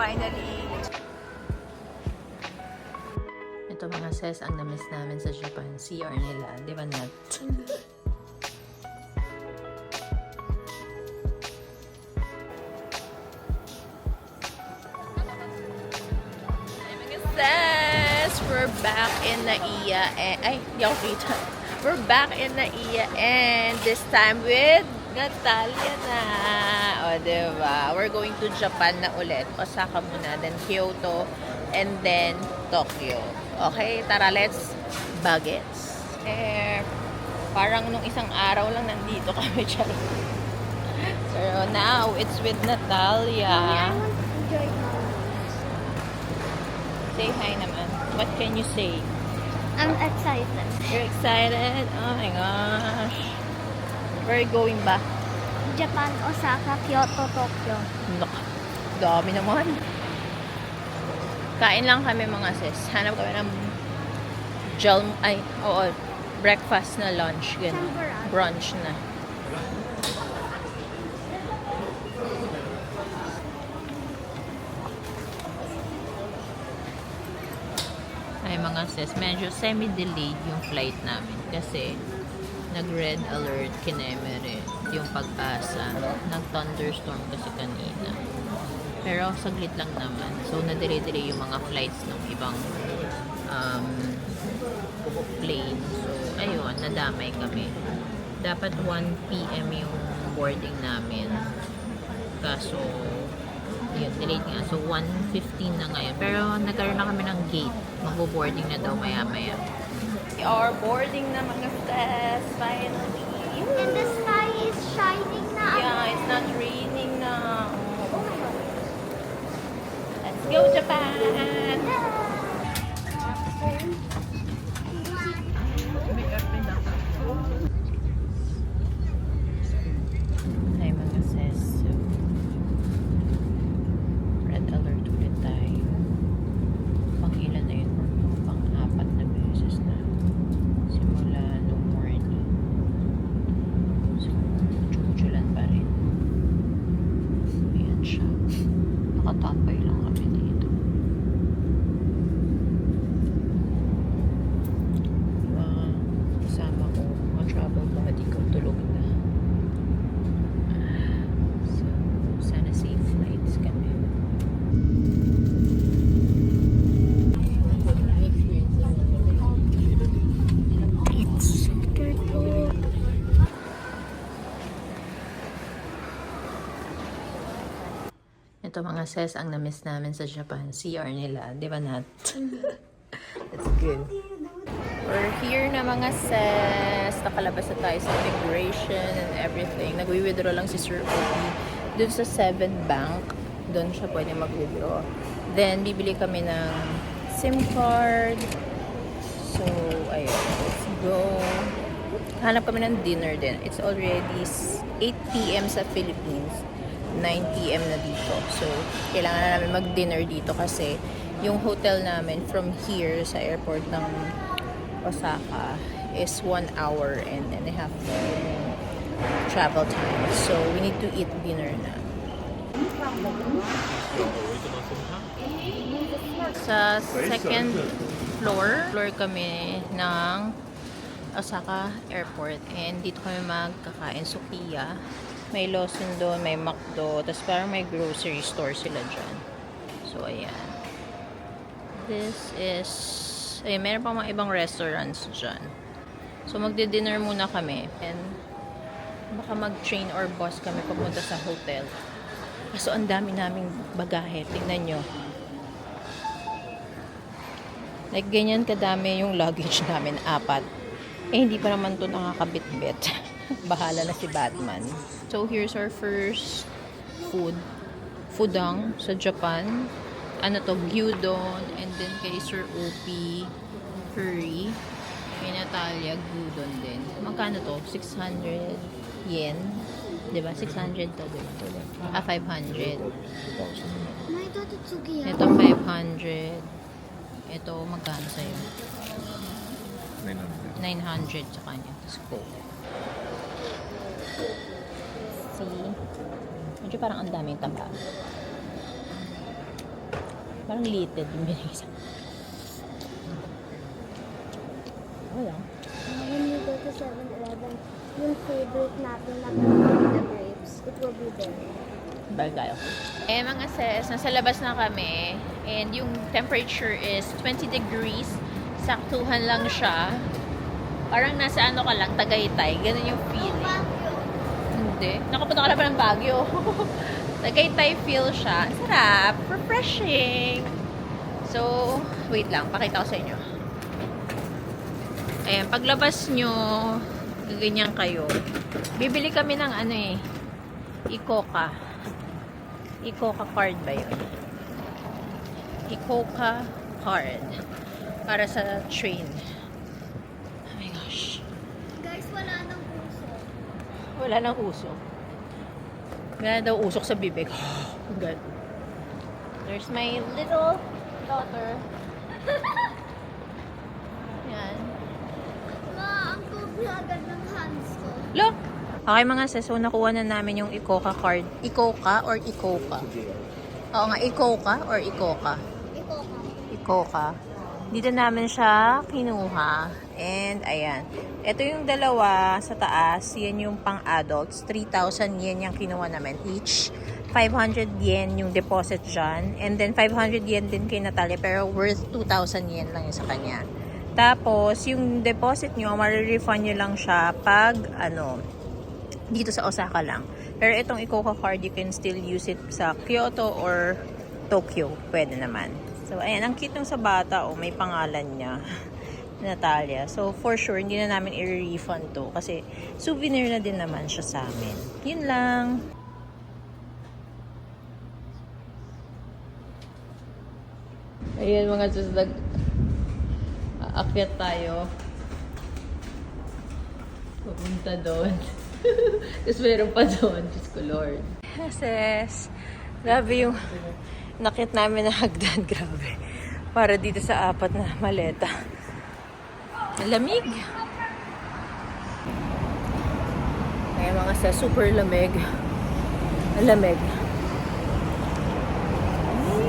finally. Ito mga sis, ang namiss namin sa Japan. CR nila, di ba Nat? Sis, we're back in Naiya and ay, di ako kita. We're back in Naiya and this time with Natalia na. O, diba? We're going to Japan na ulit. Osaka muna, then Kyoto, and then Tokyo. Okay, tara, let's bagets. Parang nung isang araw lang nandito kami, charo. So now, it's with Natalia. Say hi naman. What can you say? I'm excited. You're excited? Oh my gosh. Where are you going ba? Japan, Osaka, Kyoto, Tokyo. Naku, dami naman. Kain lang kami mga sis. Hanap kami ng breakfast na lunch. Ganun. Brunch na. Ay mga sis, medyo semi-delayed yung flight namin kasi nag-red alert kinemere yung Pag-asa. Nag-thunderstorm kasi kanina. Pero saglit lang naman. So, na-delay-delay yung mga flights ng ibang plane. So, ayun, nadamay kami. Dapat 1 p.m. yung boarding namin. Kaso, yun, delayed nga. So, 1:15 na ngayon. Pero, nagkaroon na kami ng gate. Magbo-boarding na daw maya-maya. We are boarding na mga sis, finally. And the sky is shining now. Yeah, it's not raining now. Oh my God. Let's go, Japan! Hi mga sis. So, red alert ulit tayo. Pang-ilan na yun? Pang-apat na beses na. Simula nung morning. So, chumuchulan pa rin. Ayan siya. Nakatambay lang kami dito. Kasama ko, mga travel buddy ko, tulog na. So, sana safe flights kami. It's purple. Ito mga sis, ang namiss namin sa Japan. CR nila, di ba Nat? That's good. We're here na mga sis. Nakalabas na tayo sa immigration and everything. Nagwi-withdraw lang si Sir Obi dun sa 7 Bank. Doon siya pwede mag-withdraw. Then, bibili kami ng SIM card. So, ayun. Let's go. Hanap kami ng dinner din. It's already 8 p.m. sa Philippines. 9 p.m. na dito. So, kailangan na namin mag-dinner dito kasi yung hotel namin from here sa airport ng Osaka is 1 hour and a half travel time. So, we need to eat dinner na. Sa second floor kami ng Osaka Airport and dito kami magkakain Sukiya. May Lawson doon, may McDo, tapos parang may grocery store sila dyan. So, ayan. This is, ayun, meron pa mga ibang restaurants dyan. So, magdi-dinner muna kami. And, baka mag-train or bus kami papunta sa hotel. So, ang dami naming bagahe. Tingnan nyo. Like, ganyan kadami yung luggage namin, 4. Eh, hindi pa naman to nakakabit-bit. Bahala na si Batman. So, here's our first food. Fudang sa Japan. Ano to? Gyudon. And then kay Sir OP, curry. Kay Natalia, gyudon din. Magkano to? 600 yen. Diba? 600 to, diba? 500. Ito, 500. Ito, magkano sa'yo? 900 sa kanya. Tapos Coke. See? Medyo parang ang daming taba. Parang litid yung binigay sa... Wala. When we go to 7-Eleven, yung favorite natin na the grapes, it will be there. Bagay ako. Eh mga sis, nasa labas na kami. And yung temperature is 20 degrees. Saktuhan lang siya. Parang nasa ano ka lang, Tagaytay. Ganun yung feeling. Hindi. Nakapunta ka na ba ng Baguio? Tagaytay feel siya. Ang sarap. Refreshing. So, wait lang. Pakita ko sa inyo. Ayan. Paglabas nyo, ganyan kayo. Bibili kami ng ano eh. Icoca. Icoca card ba yun? Icoca card. Para sa train. Oh my gosh. Guys, wala nang puso. Wala nang usok. Wala daw usok sa bibig. Oh God. There's my little daughter. Yan. Ma, ang kubi agad ng hands ko. Look! Okay mga sis, so nakuha na namin yung Icoca card. Icoca or Icoca? Oo nga, Icoca or Icoca? Iko ka. Icoca. Dito namin siya kinuha. And ayan. Ito yung dalawa sa taas. Yan yung pang adults. 3,000 yen yung kinuha namin each. 500 yen yung deposit dyan. And then 500 yen din kay Natalia. Pero worth 2,000 yen lang yung sa kanya. Tapos yung deposit nyo, ma-refund nyo lang siya pag dito sa Osaka lang. Pero itong Icoca card, you can still use it sa Kyoto or Tokyo. Pwede naman. So, ayan. Ang cute nung sa bata, may pangalan niya. Natalia. So, for sure, hindi na namin i-refund to. Kasi, souvenir na din naman siya sa amin. Yun lang. Ayan mga susdag. Aakyat tayo. Pupunta doon. Tapos meron pa doon. Diyos ko Lord. Sis, grabe yung nakit namin na hagdan. Grabe. Para dito sa 4 na maleta. Lamig. Kaya mga sa super lamig. Lamig.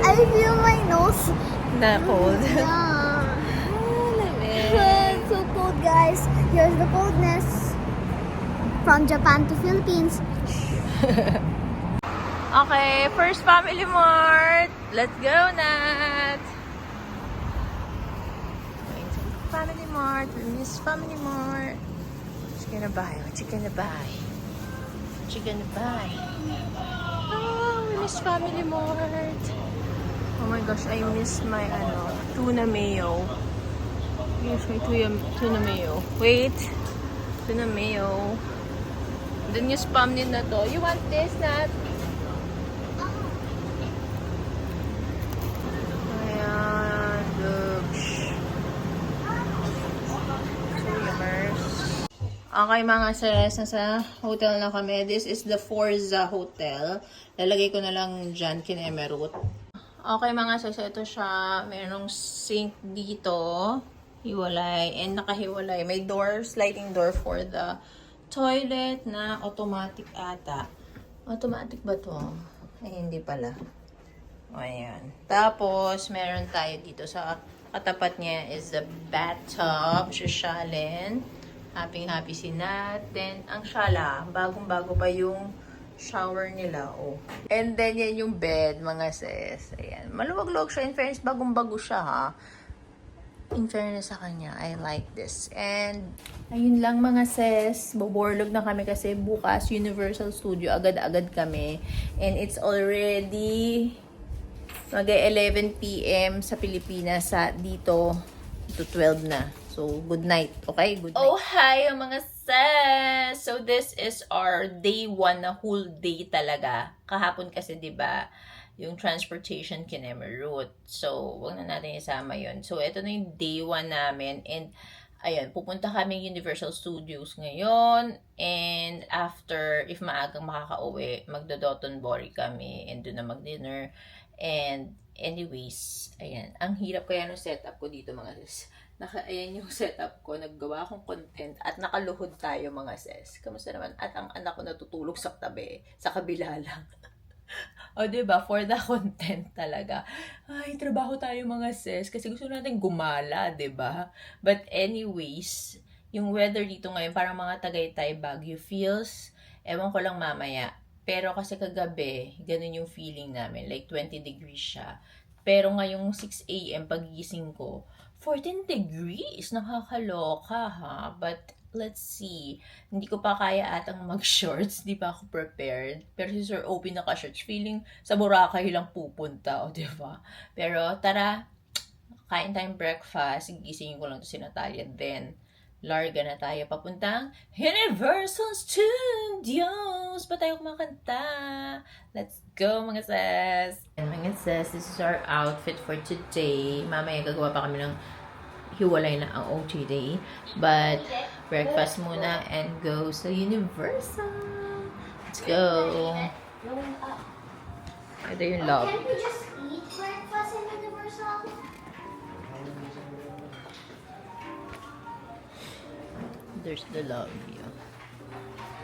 I feel my nose. Na cold. Yeah. Lamig. It's so cold, guys. Here's the coldness. From Japan to Philippines. Okay, first Family Mart. Let's go, Nat. Going to Family Mart. We miss Family Mart. What you gonna buy? What you gonna buy? What you gonna buy? Oh, we miss Family Mart. Oh my gosh, I miss my tuna mayo. Here's my tuna mayo. Wait. Tuna mayo. Then yung spam din na to. You want this, Nat? Ayan. Looks. So, yummers. Okay mga sis, nasa hotel na kami. This is the Forza Hotel. Lalagay ko na lang dyan, Kinemerut. Okay mga sis, ito siya. Mayroong sink dito. Hiwalay. And nakahiwalay. May door, sliding door for the toilet na automatic ata. Automatic ba to? Ay, hindi pala. O, ayan. Tapos, meron tayo dito sa katapat niya is the bathtub. Shashalin. Happy si Nat. Then, ang shala, bagong-bago pa yung shower nila. Oh. And then, yan yung bed, mga sis. Ayan. Maluwag-luwag siya. In fairness, bagong-bago siya, ha. In fairness sa kanya, I like this. And, ayun lang mga sis. Boborlog na kami kasi bukas Universal Studio. Agad-agad kami. And it's already mag-11 p.m. sa Pilipinas. Dito, to 12 na. So, good night. Okay? Good night. Oh, hi mga sis! So, this is our day 1 na whole day talaga. Kahapon kasi, di ba, yung transportation Kinemerut. So, wag na natin isama yun. So, ito na yung day 1 namin. And, ayan, pupunta kami Universal Studios ngayon. And, after, if maagang makaka-uwi, magdo-Dotonbori kami. And, doon na mag-dinner. And, anyways, ayan. Ang hirap kaya ng setup ko dito, mga sis. Ayan yung setup ko. Naggawa akong content. At nakaluhod tayo, mga sis. Kamusta naman? At ang anak ko natutulog sa tabi. Sa kabila lang. O, diba? For the content talaga. Ay, trabaho tayo mga sis kasi gusto natin gumala, diba? But anyways, yung weather dito ngayon, parang mga Tagaytay, Baguio feels, ewan ko lang mamaya. Pero kasi kagabi, ganun yung feeling namin. Like 20 degrees siya. Pero ngayong 6 a.m. pagising ko, 14 degrees. Nakakaloka ha. But let's see. Hindi ko pa kaya atang mag-shorts. Di pa ako prepared. Pero si Sir Opie naka-shorts. Feeling sa Boracay lang pupunta. O, diba? Pero tara, kain tayong breakfast. Gisingin ko lang to si Natalia. Then, larga na tayo papuntang Universal Studios. Ba tayo kumakanta? Let's go mga sis! And mga sis, this is our outfit for today. Mamaya gagawa pa kami ng hiwalay na ang OTD. But, breakfast muna and go sa Universal. Let's go! Ito yung love. Can't we just eat breakfast in Universal? There's the love view.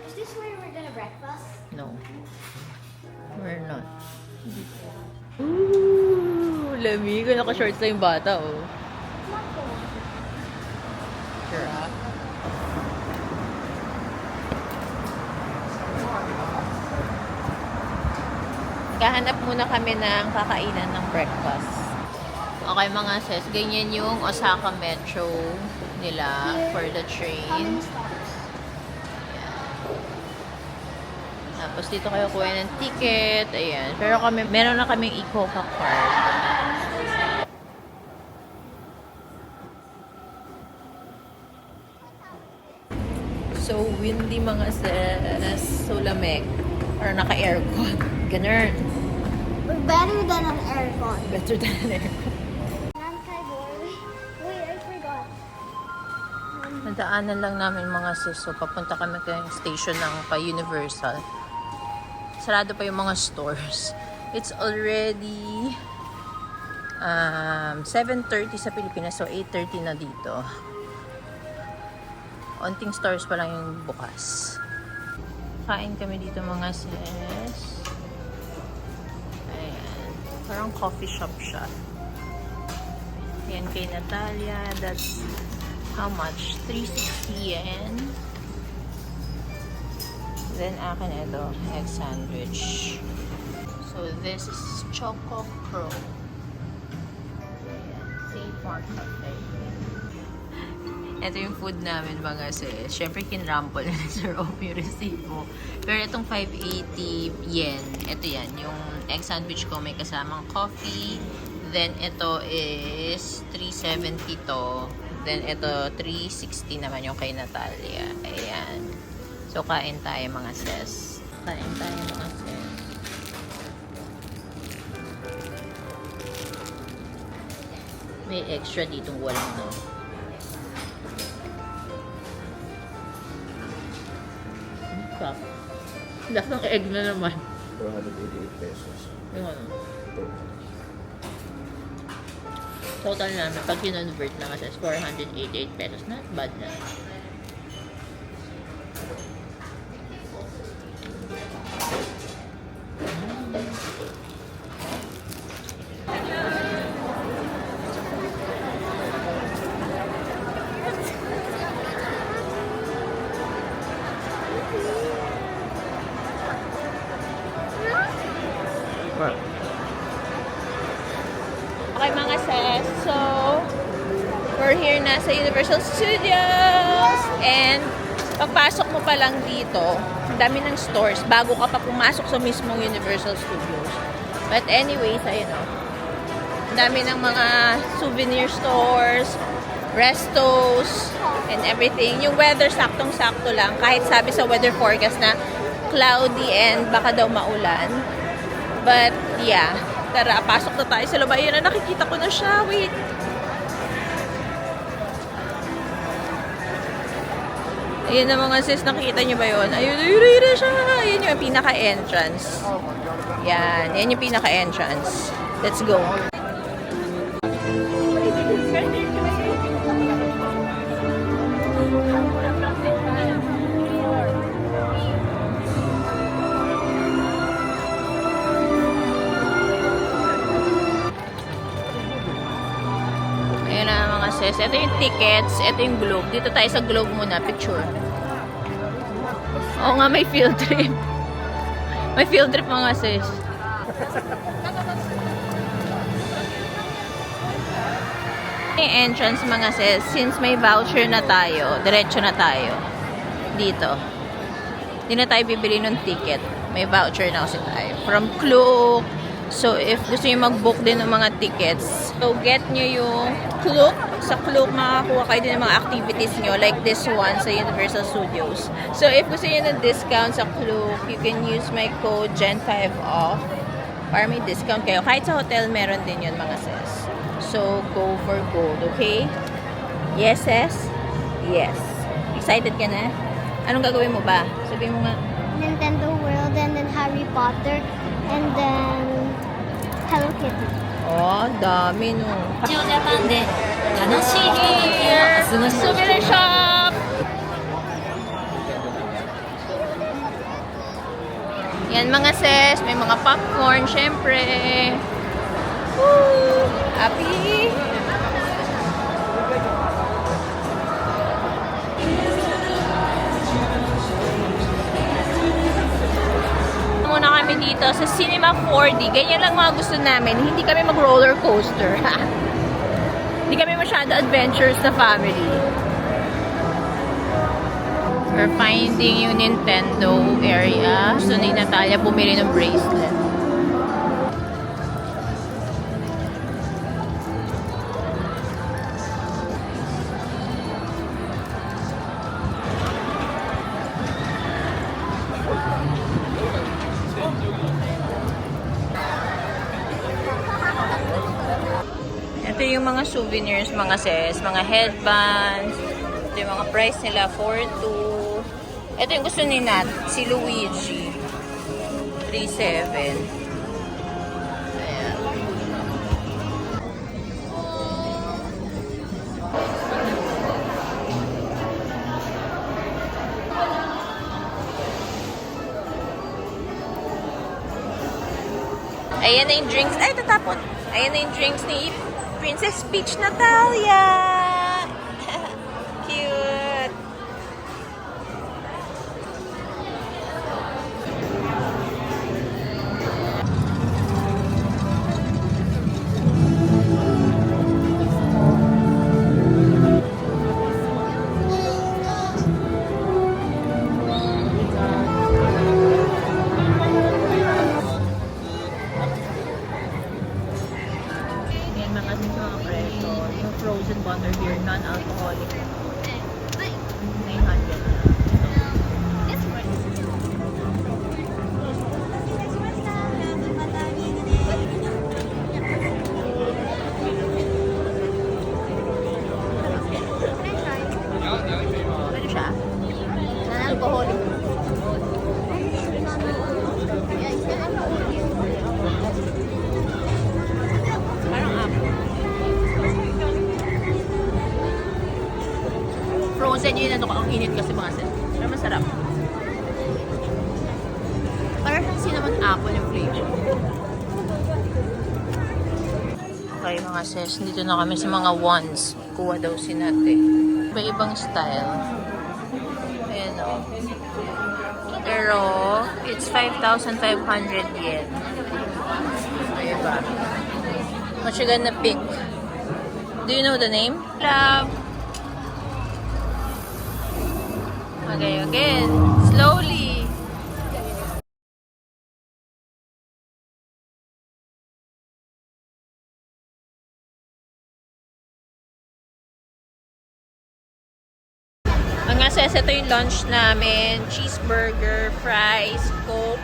Is this where we're gonna breakfast? No. We're not. Ooh! Lamig. Naka-shorts na yung bata, oh. It's not cold. Sure, ha? Kahanap muna kami ng kakainan ng breakfast. Okay mga sis, ganyan yung Osaka Metro nila for the train. Coming stars. Tapos dito kayo kuha ng ticket. Ayan. Pero kami, meron na kaming Ecoca card. So windy mga sis. So lamig. Or naka-aircon. Ganun. We're better than an aircon. Better than an aircon. Nankay boy. Wait, I forgot. Nadaanan lang namin mga sis. So papunta kami kayong station ng pa-Universal. Sarado pa yung mga stores. It's already 7:30 sa Pilipinas. So 8:30 na dito. Onting stores pa lang yung bukas. Kain kami dito mga sis. Ayan. Parang coffee shop siya. Yan kay Natalia. That's how much? 360 yen. Then akin ito, egg sandwich. So this is Choco Crow. Ayan. Safe Mark Cafe. Ito yung food namin mga sis. Siyempre kinrampol na ni Sir Opie yung resibo. Pero itong 580 yen, ito yan. Yung egg sandwich ko may kasamang coffee. Then ito is 370 to. Then ito 360 naman yung kay Natalia. Ayan. So kain tayo mga sis. Kain tayo mga sis. May extra ditong walang no. Stop. Lasang egg na naman. 488 pesos. Yung ano. Total namin, pag kinonvert na kasi is 488 pesos. Not bad na. Okay mga sis, so we're here na sa Universal Studios and pagpasok mo pa lang dito, ang dami ng stores bago ka pa pumasok sa mismong Universal Studios. But anyways, ayun o, ang dami ng mga souvenir stores, restos, and everything. Yung weather saktong-sakto lang, kahit sabi sa weather forecast na cloudy and baka daw maulan. But yeah, tara, pasok na tayo sa loob. Ayun na, nakikita ko na siya. Wait. Ayun na mga sis, nakikita nyo ba yun? Ayun na siya. Ayun yung pinaka-entrance. Yan, yan yung pinaka-entrance. Let's go. sis. Ito yung tickets. Ito yung Globe. Dito tayo sa Globe muna. Picture. Oo nga, may field trip. May field trip mga sis. Yung entrance mga sis. Since may voucher na tayo, diretso na tayo. Dito. Hindi na tayo bibili ng ticket. May voucher na kasi tayo. From Klook. So, if gusto nyo mag-book din ng mga tickets, so get nyo yung Klook. Sa Klook, makakuha kayo din ng mga activities nyo, like this one sa Universal Studios. So, if gusto nyo ng discount sa Klook, you can use my code GEN5OFF para may discount kayo. Kahit sa hotel, meron din yun mga sis. So, go for gold, okay? Yes, sis? Yes. Excited ka na? Anong gagawin mo ba? Sabihin mo nga. Nintendo World, and then Harry Potter, and then Hello Kitty. Oh, dami no. ジャパンで楽しいひとときを過ごし Souvenir shop! Yan mga sis, may mga popcorn, syempre. Woo! Happy! Muna kami dito sa Cinema 4D. Ganyan lang mga gusto namin. Hindi kami mag-roller coaster. Hindi kami masyado adventurous na family. We're finding yung Nintendo area. Gusto ni Natalia bumili ng bracelet. Ito yung mga souvenirs, mga sis, mga headbands. Ito yung mga price nila, 4.2. Ito yung gusto ni Nat, si Luigi. 3.7. Ayan. Ayan na yung drinks. Ay, tatapon. Ayan na yung drinks ni Princess Peach Natalia. Cute. Yan mga preso. Yung frozen butter beer, non-alcoholic. 900. Pwede siya? Non-alcoholic. Parang apple. Frozen yun ano ko. Ang init kasi mga sis. Pero masarap. Parang siyang cinnamon apple yung flavor. Okay mga sis, dito na kami sa mga wands. Kuha daw si Nate. Iba-ibang style. Ayan o. Pero, it's 5,500 yen. Iba. What you gonna pick? Do you know the name? Love. Okay, again. Slowly. Mga sis, ito yung lunch namin. Cheeseburger, fries, coke.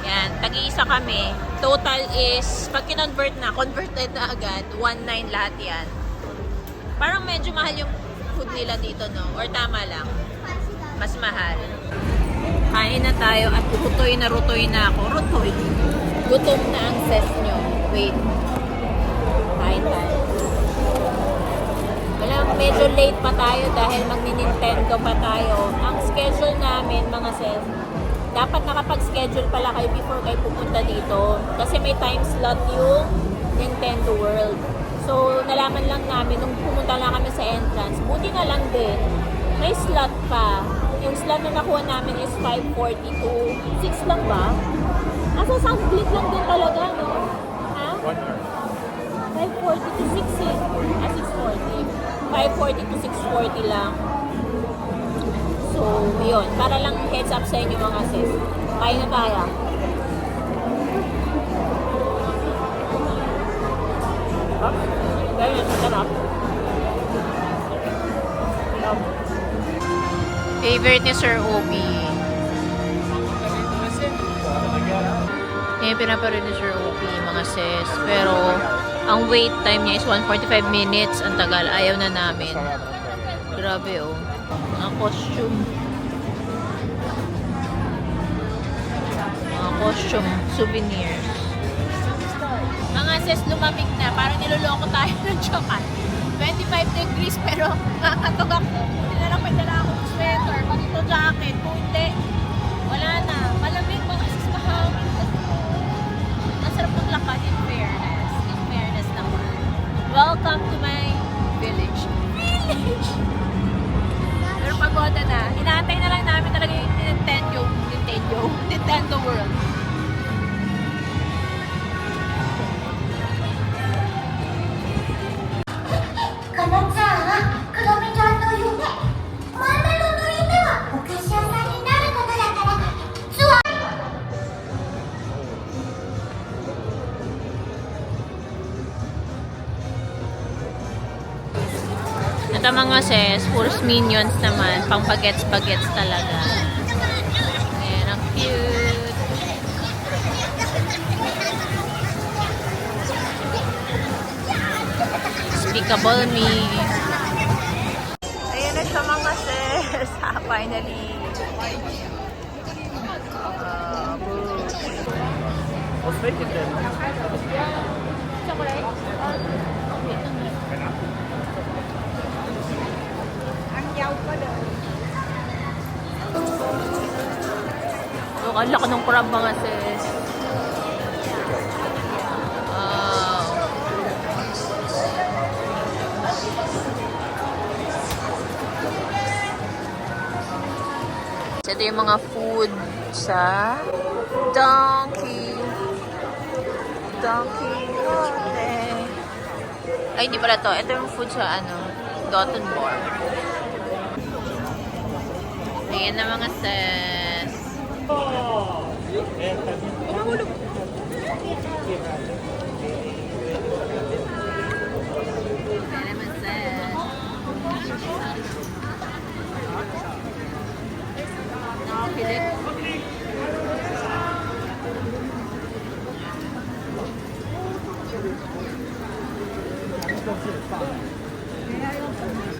Yan, tag-iisa kami. Total is, pag kinonvert na, converted na agad, 1.9 lahat yan. Parang medyo mahal yung food nila dito, no? Or tama lang? Mas mahal. Kain na tayo at rutoy na ako. Rutoy. Gutom na ang ses nyo. Wait. Kain tayo. Wala, medyo late pa tayo dahil magni-Nintendo pa tayo. Ang schedule namin, mga ses, dapat nakapag-schedule pala kayo before kayo pupunta dito. Kasi may time slot yung Nintendo World. So, So, nalaman lang namin nung pumunta lang kami sa entrance. Buti na lang din. May slot pa. Yung slot na nakuha namin is 5:40 to 6 lang ba? Asa saglit lang din talaga, no? Ha? 5:40 to 6 eh. 6:40. 5:40 to 6:40 lang. So, yun. Para lang heads up sa inyo mga sis. Kain na tayo. Ganyan, sarap. Favorite ni Sir Obi. Eh, pinaparoon ni Sir Obi, mga sis. Pero, ang wait time niya is 145 minutes. Ang tagal. Ayaw na namin. Grabe, oh. Ang costume. Mga costume. Souvenirs. Mga sis, lumamig na. Parang niloloko tayo ng Japan. 25 degrees pero nakakatog ako. Hindi na lang may dala akong sweater. Pag ito jacket. Kung hindi, wala na. Malamig mga sis, mahangin. Nasarap maglakad in fairness. In fairness naman. Welcome to my village. Village! Pero pagoda na. Inaantay na lang namin talaga yung Nintendo World. Ito mga sis, puro minions naman. Pang bagets-bagets talaga. Ayan, ang cute. Speakable me. Ayan na siya mga sis. Finally. Let's make it then. Chocolate? Ang yaw pa daw. Ang laki ng crab mga sis. Ito yung mga food sa Donkey Hotel. Ay, hindi pala to. Ito yung food sa Dotonbor. Ayan na mga sis. Ayan na mga sis.